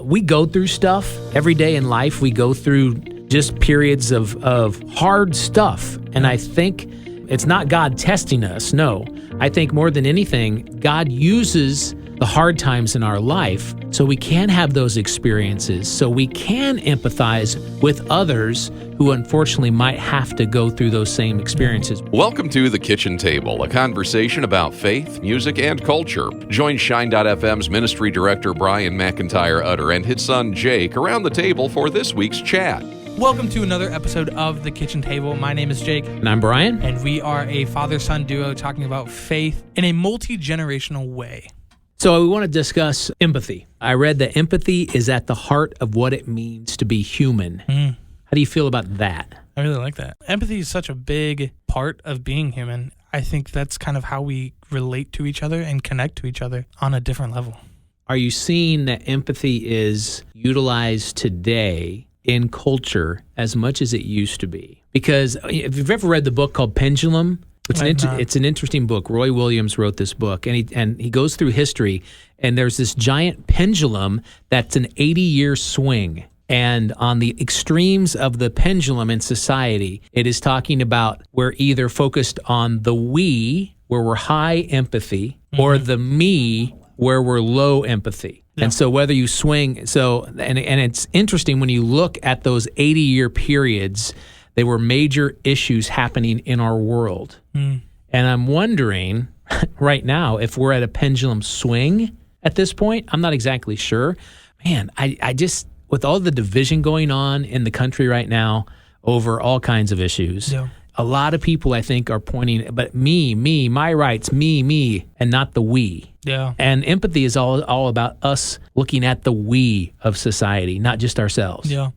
we go through stuff every day in life. We go through just periods of hard stuff. And I think it's not God testing us. No, I think more than anything, God uses the hard times in our life so we can have those experiences, so we can empathize with others who unfortunately might have to go through those same experiences. Welcome to The Kitchen Table, a conversation about faith, music, and culture. Join Shine.fm's ministry director Brian McIntyre Utter and his son Jake around the table for this week's chat. Welcome to another episode of The Kitchen Table. My name is Jake. And I'm Brian. And we are a father-son duo talking about faith in a multi-generational way. So we want to discuss empathy. I read that empathy is at the heart of what it means to be human. How do you feel about that? I really like that. Empathy is such a big part of being human. I think that's kind of how we relate to each other and connect to each other on a different level. Are you seeing that empathy is utilized today in culture as much as it used to be? Because if you've ever read the book called Pendulum, it's an interesting book. Roy Williams wrote this book, and he goes through history, and there's this giant pendulum that's an 80-year swing. And on the extremes of the pendulum in society, it is talking about we're either focused on the we, where we're high empathy, or the me, where we're low empathy. Yeah. And so whether you swing, and it's interesting when you look at those 80-year periods, they were major issues happening in our world. And I'm wondering right now if we're at a pendulum swing at this point. I'm not exactly sure. Man, I just, with all the division going on in the country right now over all kinds of issues, a lot of people I think are pointing, but me, my rights, me, and not the we. Yeah. And empathy is all about us looking at the we of society, not just ourselves. Yeah.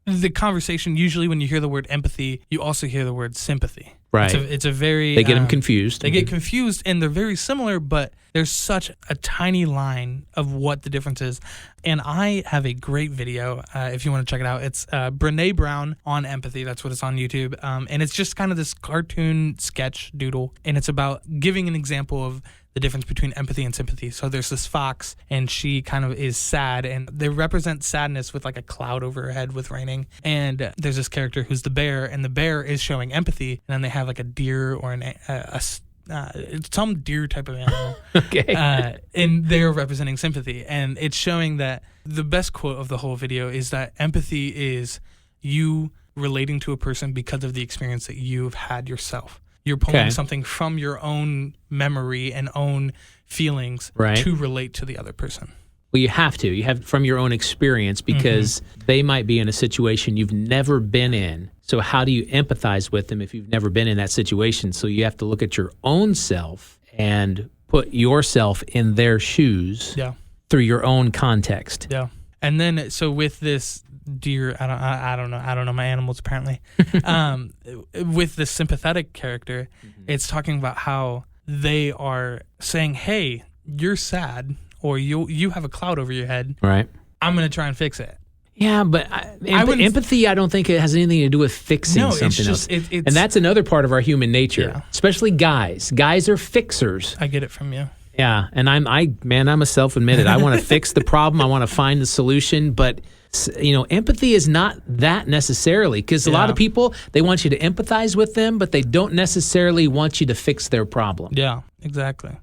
The conversation, usually when you hear the word empathy, you also hear the word sympathy. Right. It's a very... They get them confused. They get confused, and they're very similar, but there's such a tiny line of what the difference is. And I have a great video, if you want to check it out. It's Brene Brown on empathy. That's what it's on YouTube. And it's just kind of this cartoon sketch doodle, and it's about giving an example of the difference between empathy and sympathy. So there's this fox, and she kind of is sad, and they represent sadness with like a cloud over her head with raining. And there's this character who's the bear, and the bear is showing empathy, and then they have like a deer or some deer type of animal. Okay. And they're representing sympathy. And it's showing that the best quote of the whole video is that empathy is you relating to a person because of the experience that you've had yourself. You're pulling something from your own memory and own feelings to relate to the other person. Well, you have to. You have from your own experience because they might be in a situation you've never been in. So how do you empathize with them if you've never been in that situation? So you have to look at your own self and put yourself in their shoes through your own context. Yeah. And then, so with this deer, I don't know my animals apparently. With the sympathetic character, it's talking about how they are saying, "Hey, you're sad, or you have a cloud over your head. Right. I'm going to try and fix it." Yeah, but empathy, I don't think it has anything to do with fixing something else. And that's another part of our human nature, especially guys. Guys are fixers. I get it from you. Yeah, and I'm a self-admitted. I want to fix the problem. I want to find the solution, but empathy is not that necessarily, because a lot of people, they want you to empathize with them, but they don't necessarily want you to fix their problem. Yeah, exactly.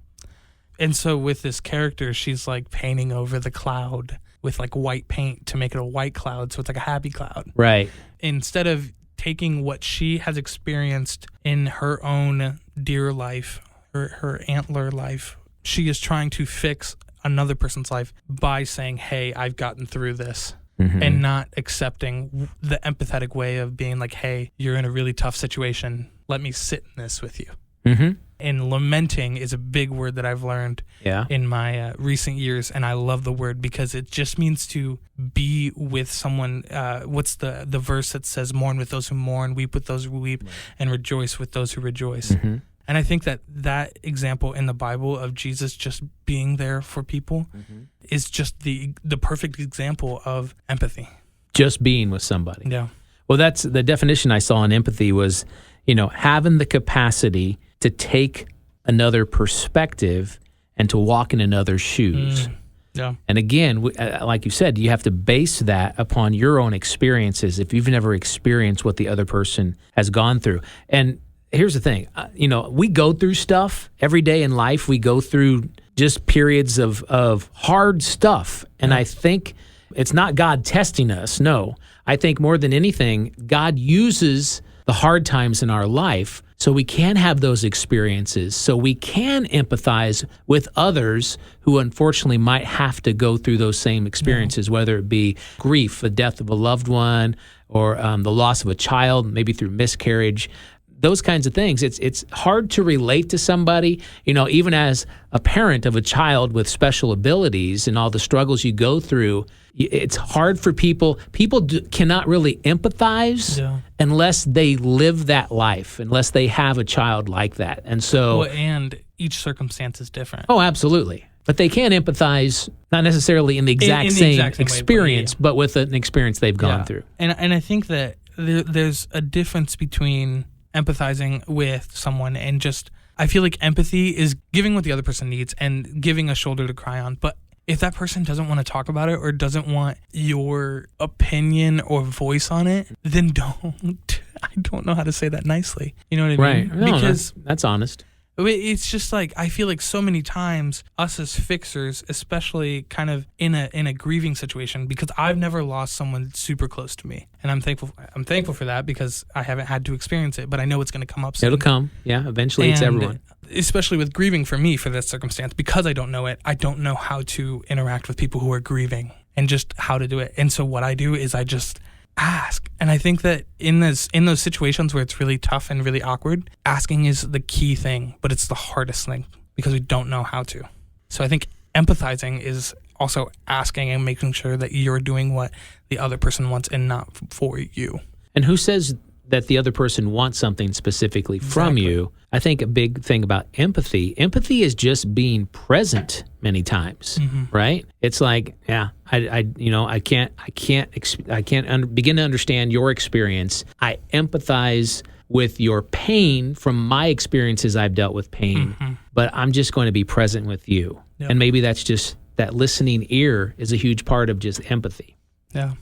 And so with this character, she's like painting over the cloud with like white paint to make it a white cloud, so it's like a happy cloud. Right. Instead of taking what she has experienced in her own deer life, her antler life, she is trying to fix another person's life by saying, "Hey, I've gotten through this." And not accepting the empathetic way of being like, "Hey, you're in a really tough situation. Let me sit in this with you." And lamenting is a big word that I've learned in my recent years, and I love the word because it just means to be with someone. What's the verse that says, "Mourn with those who mourn, weep with those who weep, and rejoice with those who rejoice." And I think that example in the Bible of Jesus just being there for people is just the perfect example of empathy. Just being with somebody. Yeah. Well, that's the definition I saw in empathy was, having the capacity to take another perspective and to walk in another's shoes. Yeah. And again, like you said, you have to base that upon your own experiences if you've never experienced what the other person has gone through. And here's the thing, we go through stuff every day in life. We go through just periods of hard stuff. And I think it's not God testing us. No, I think more than anything, God uses the hard times in our life so we can have those experiences, so we can empathize with others who unfortunately might have to go through those same experiences, whether it be grief, the death of a loved one, or the loss of a child, maybe through miscarriage. Those kinds of things. It's hard to relate to somebody, even as a parent of a child with special abilities and all the struggles you go through. It's hard for people. People cannot really empathize unless they live that life, unless they have a child like that. And so, and each circumstance is different. Oh, absolutely. But they can empathize, not necessarily in the exact same experience, but with an experience they've gone through. And I think that there's a difference between empathizing with someone and just, I feel like empathy is giving what the other person needs and giving a shoulder to cry on. But if that person doesn't want to talk about it or doesn't want your opinion or voice on it, then don't. I don't know how to say that nicely. You know what I mean? Right. No, because that's honest. It's just like, I feel like so many times us as fixers, especially kind of in a grieving situation, because I've never lost someone super close to me, and I'm thankful for that because I haven't had to experience it, but I know it's going to come up soon. It'll come. Yeah, eventually. It's everyone. Especially with grieving for me, for this circumstance, because I don't know it, I don't know how to interact with people who are grieving and just how to do it. And so what I do is I just ask. And I think that in those situations where it's really tough and really awkward, asking is the key thing, but it's the hardest thing because we don't know how to. So I think empathizing is also asking and making sure that you're doing what the other person wants and not for you. And who says that the other person wants something specifically from you? I think a big thing about empathy is just being present many times, right? It's like, I can't begin to understand your experience. I empathize with your pain from my experiences. I've dealt with pain, but I'm just going to be present with you. Yep. And maybe that's just that listening ear is a huge part of just empathy. Yeah.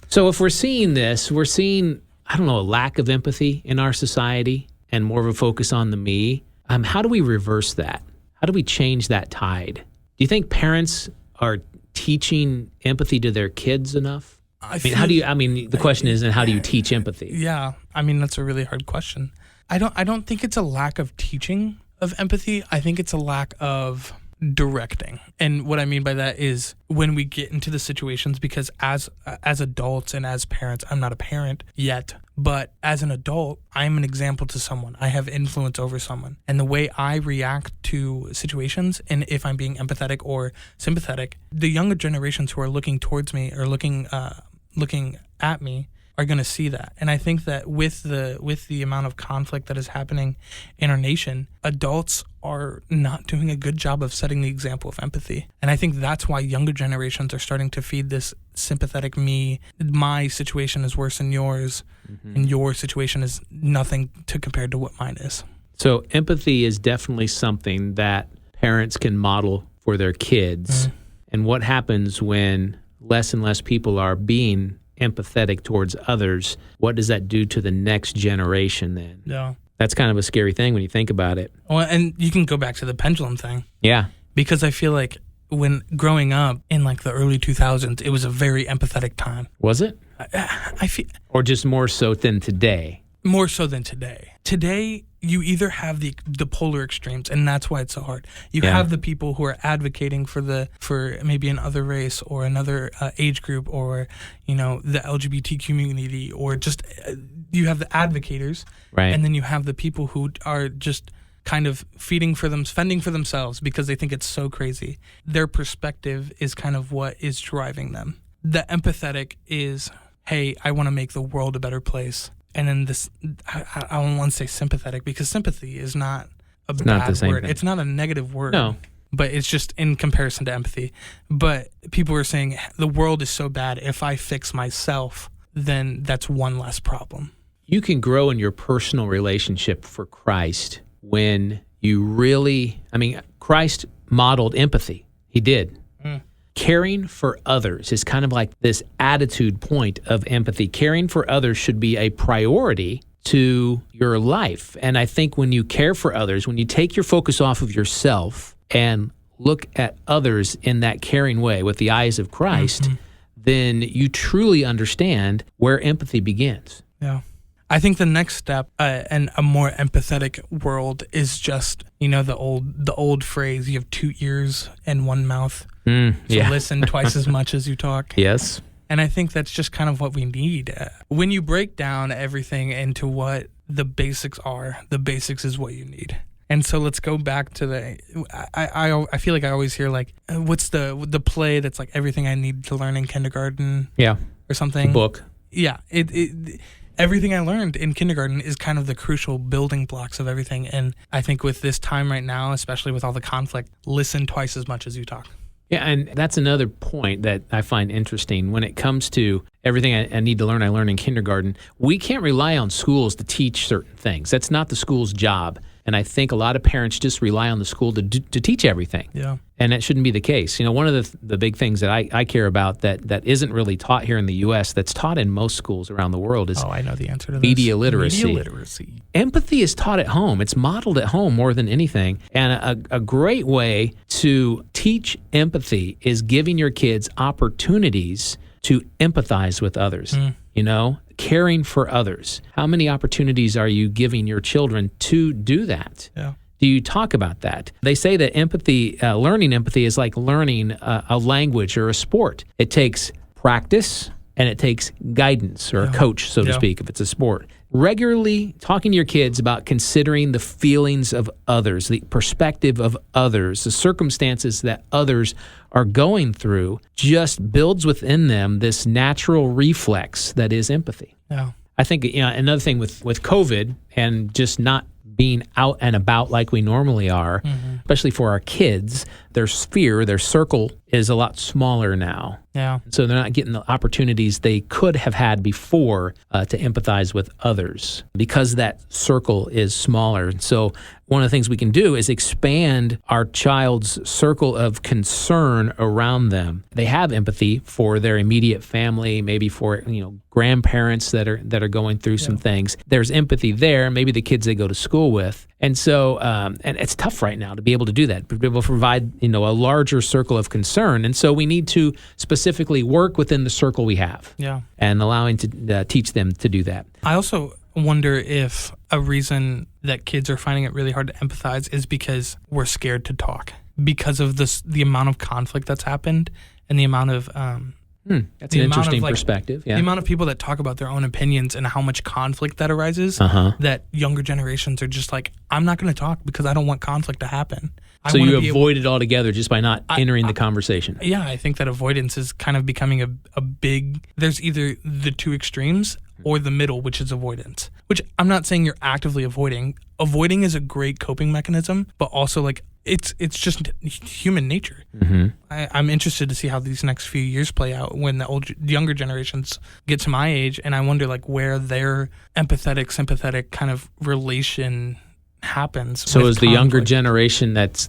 So if we're seeing this, we're seeing, a lack of empathy in our society and more of a focus on the me. How do we reverse that? How do we change that tide? Do you think parents are teaching empathy to their kids enough? The question is, and how do you teach empathy? Yeah. That's a really hard question. I don't think it's a lack of teaching of empathy. I think it's a lack of directing. And what I mean by that is when we get into the situations, because as adults and as parents, I'm not a parent yet, but as an adult, I'm an example to someone. I have influence over someone. And the way I react to situations, and if I'm being empathetic or sympathetic, the younger generations who are looking towards me or looking at me are going to see that. And I think that with the amount of conflict that is happening in our nation, adults are not doing a good job of setting the example of empathy. And I think that's why younger generations are starting to feed this sympathetic me. My situation is worse than yours, and your situation is nothing to compare to what mine is. So empathy is definitely something that parents can model for their kids. And what happens when less and less people are being empathetic towards others? What does that do to the next generation then? Yeah. That's kind of a scary thing when you think about it. Well, and you can go back to the pendulum thing. Yeah. Because I feel like when growing up in like the early 2000s, it was a very empathetic time. Was it? I feel, or just more so than today? More so than today. Today, you either have the polar extremes, and that's why it's so hard. You have the people who are advocating for maybe another race or another age group, or the LGBT community, or just you have the advocators, right? And then you have the people who are just kind of fending for themselves because they think it's so crazy. Their perspective is kind of what is driving them. The empathetic is, hey, I want to make the world a better place. And then this, I don't want to say sympathetic because sympathy is not a bad word. It's not a negative word. No. But it's just in comparison to empathy. But people are saying the world is so bad. If I fix myself, then that's one less problem. You can grow in your personal relationship for Christ when you really, Christ modeled empathy. He did. caring for others is kind of like this attitude point of empathy. Caring for others should be a priority to your life. And I think when you care for others, when you take your focus off of yourself and look at others in that caring way with the eyes of Christ, then you truly understand where empathy begins. Yeah. I think the next step in a more empathetic world is just, the old phrase, you have 2 ears and 1 mouth. Listen twice as much as you talk. Yes. And I think that's just kind of what we need. When you break down everything into what the basics are, the basics is what you need. And so let's go back to I feel like I always hear like, what's the play that's like everything I need to learn in kindergarten? Yeah. Or something. The book. Yeah. Everything I learned in kindergarten is kind of the crucial building blocks of everything. And I think with this time right now, especially with all the conflict, listen twice as much as you talk. Yeah, and that's another point that I find interesting. When it comes to everything I need to learn, I learned in kindergarten, we can't rely on schools to teach certain things. That's not the school's job. And I think a lot of parents just rely on the school to teach everything. Yeah. And that shouldn't be the case. One of the big things that I care about that isn't really taught here in the U.S., that's taught in most schools around the world is I know the answer to this. Media literacy. Media literacy. Empathy is taught at home. It's modeled at home more than anything. And a great way to teach empathy is giving your kids opportunities to empathize with others. Caring for others. How many opportunities are you giving your children to do that? Yeah. Do you talk about that? They say that empathy, learning empathy is like learning a language or a sport. It takes practice and it takes guidance or a coach, so to speak, if it's a sport. Regularly talking to your kids about considering the feelings of others, the perspective of others, the circumstances that others are going through just builds within them this natural reflex that is empathy. Yeah. I think another thing with COVID and just not being out and about like we normally are, especially for our kids, their sphere, their circle is a lot smaller now. Yeah. So they're not getting the opportunities they could have had before to empathize with others because that circle is smaller. So one of the things we can do is expand our child's circle of concern around them. They have empathy for their immediate family, maybe for grandparents that are going through some things. There's empathy there, maybe the kids they go to school with. And so, and it's tough right now to be able to do that, to be able to provide, a larger circle of concern. And so we need to specifically work within the circle we have. Yeah. And allowing to teach them to do that. I also wonder if a reason that kids are finding it really hard to empathize is because we're scared to talk because of the amount of conflict that's happened and the amount of That's an interesting perspective. Yeah. The amount of people that talk about their own opinions and how much conflict that arises, that younger generations are just like, I'm not going to talk because I don't want conflict to happen. So you avoid it altogether just by not entering the conversation. Yeah, I think that avoidance is kind of becoming a big, there's either the two extremes or the middle, which is avoidance, which I'm not saying you're actively avoiding. Avoiding is a great coping mechanism, but also like it's just human nature. I'm interested to see how these next few years play out when the younger generations get to my age, and I wonder like where their empathetic, sympathetic kind of relation happens. So is the younger generation that's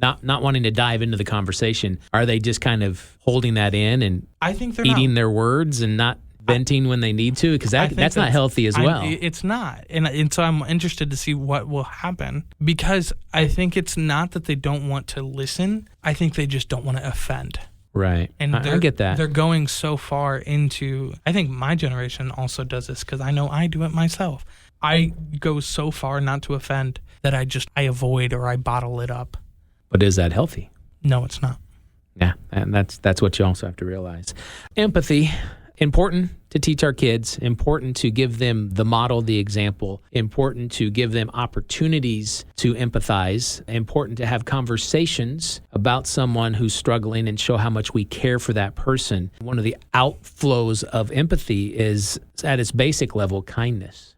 not wanting to dive into the conversation, are they just kind of holding that in and I think they're eating their words and not venting when they need to? Because that's not healthy as well. It's not. And so I'm interested to see what will happen, because I think it's not that they don't want to listen. I think they just don't want to offend. Right. And I get that. They're going so far into, I think my generation also does this because I know I do it myself. I go so far not to offend that I avoid or I bottle it up. But is that healthy? No, it's not. Yeah, and that's what you also have to realize. Empathy, important to teach our kids, important to give them the model, the example, important to give them opportunities to empathize, important to have conversations about someone who's struggling and show how much we care for that person. One of the outflows of empathy is, at its basic level, kindness.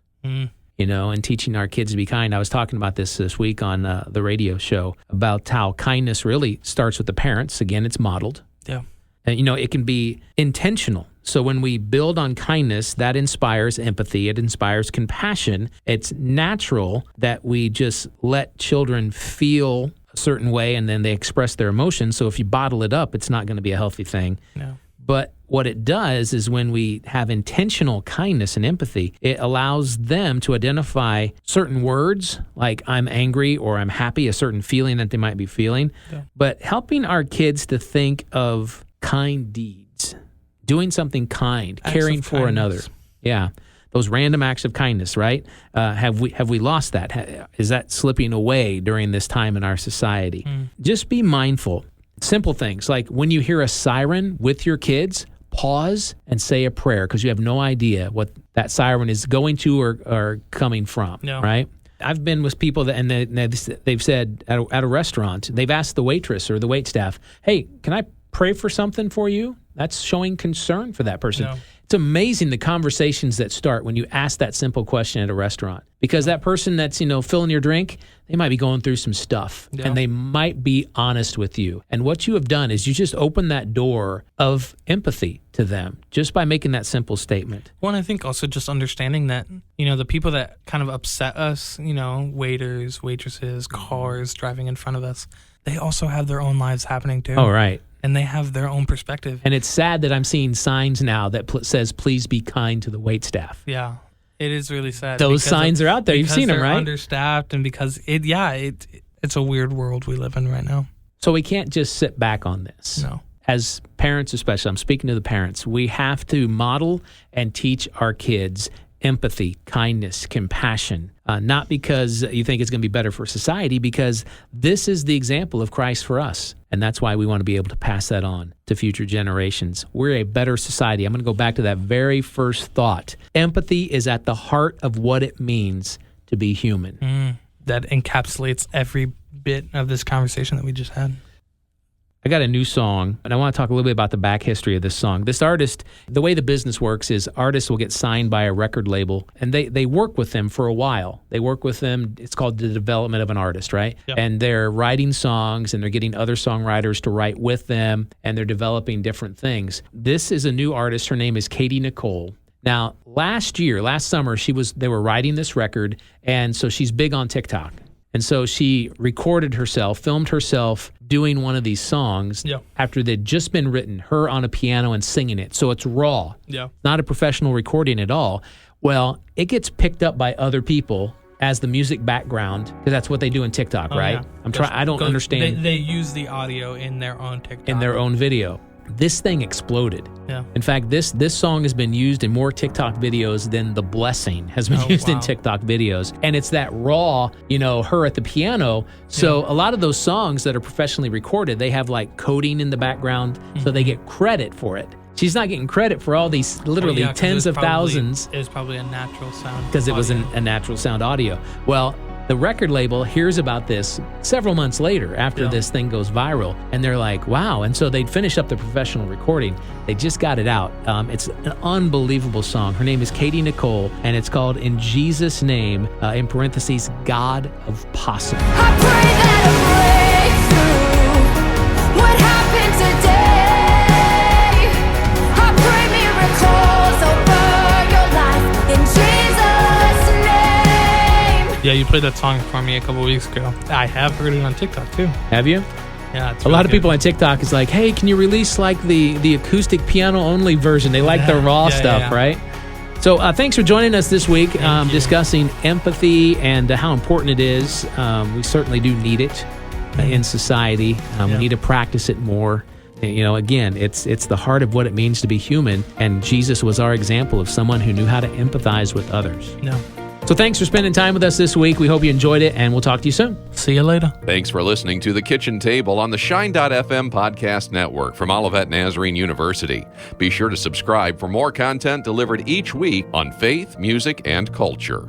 And teaching our kids to be kind. I was talking about this week on the radio show about how kindness really starts with the parents. Again, it's modeled. Yeah. And, it can be intentional. So when we build on kindness, that inspires empathy. It inspires compassion. It's natural that we just let children feel a certain way and then they express their emotions. So if you bottle it up, it's not going to be a healthy thing. No. But what it does is when we have intentional kindness and empathy, it allows them to identify certain words like I'm angry or I'm happy, a certain feeling that they might be feeling. Yeah. But helping our kids to think of kind deeds, doing something kind, Acts caring of for kindness. another. Yeah. Those random acts of kindness, right? Have we lost that? Is that slipping away during this time in our society? Just be mindful. Simple things like when you hear a siren with your kids, pause and say a prayer because you have no idea what that siren is going to or coming from, No. right? I've been with people that, and they've said at a restaurant, they've asked the waitress or the waitstaff, hey, can I pray for something for you? That's showing concern for that person. No. It's amazing the conversations that start when you ask that simple question at a restaurant because that person that's, filling your drink, they might be going through some stuff and they might be honest with you. And what you have done is you just open that door of empathy to them just by making that simple statement. Well, and I think also just understanding that, the people that kind of upset us, waiters, waitresses, cars driving in front of us, they also have their own lives happening too. Oh, right. And they have their own perspective. And it's sad that I'm seeing signs now that says, please be kind to the waitstaff. Yeah, it is really sad. Those signs are out there. You've seen them, right? Understaffed and because it's a weird world we live in right now. So we can't just sit back on this. No. As parents especially, I'm speaking to the parents, we have to model and teach our kids empathy, kindness, compassion, not because you think it's going to be better for society, because this is the example of Christ for us. And that's why we want to be able to pass that on to future generations. We're a better society. I'm going to go back to that very first thought. Empathy is at the heart of what it means to be human. That encapsulates every bit of this conversation that we just had. I got a new song, and I want to talk a little bit about the back history of this song. This artist, the way the business works is artists will get signed by a record label, and they work with them for a while. They work with them. It's called the development of an artist, right? Yep. And they're writing songs, and they're getting other songwriters to write with them, and they're developing different things. This is a new artist. Her name is Katie Nicole. Now, last summer, they were writing this record, and so she's big on TikTok. And so she recorded herself, filmed herself doing one of these songs after they'd just been written, her on a piano and singing it. So it's raw, not a professional recording at all. Well, it gets picked up by other people as the music background because that's what they do in TikTok, right? Yeah. I don't understand. They use the audio in their own TikTok. In their own video. This thing exploded. Yeah. In fact, this song has been used in more TikTok videos than The Blessing has been used in TikTok videos. And it's that raw, her at the piano. So a lot of those songs that are professionally recorded, they have like coding in the background, so they get credit for it. She's not getting credit for all these literally tens of thousands. It was probably a natural sound. Because it was a natural sound audio. Well, the record label hears about this several months later after this thing goes viral, and they're like, wow. And so they'd finish up the professional recording. They just got it out. It's an unbelievable song. Her name is Katie Nicole, and it's called In Jesus' Name, in parentheses, God of Possible. I pray that a breakthrough would happen today. I pray miracles over your life in Jesus' name. Yeah, you played that song for me a couple weeks ago. I have heard it on TikTok too. Have you? Yeah, it's a lot of really people on TikTok is like, hey, can you release like the acoustic piano only version? They like the raw stuff, right? So thanks for joining us this week, discussing empathy and how important it is. We certainly do need it in society. We need to practice it more. Again, it's the heart of what it means to be human, and Jesus was our example of someone who knew how to empathize with others. Yeah. So thanks for spending time with us this week. We hope you enjoyed it, and we'll talk to you soon. See you later. Thanks for listening to The Kitchen Table on the Shine.fm podcast network from Olivet Nazarene University. Be sure to subscribe for more content delivered each week on faith, music, and culture.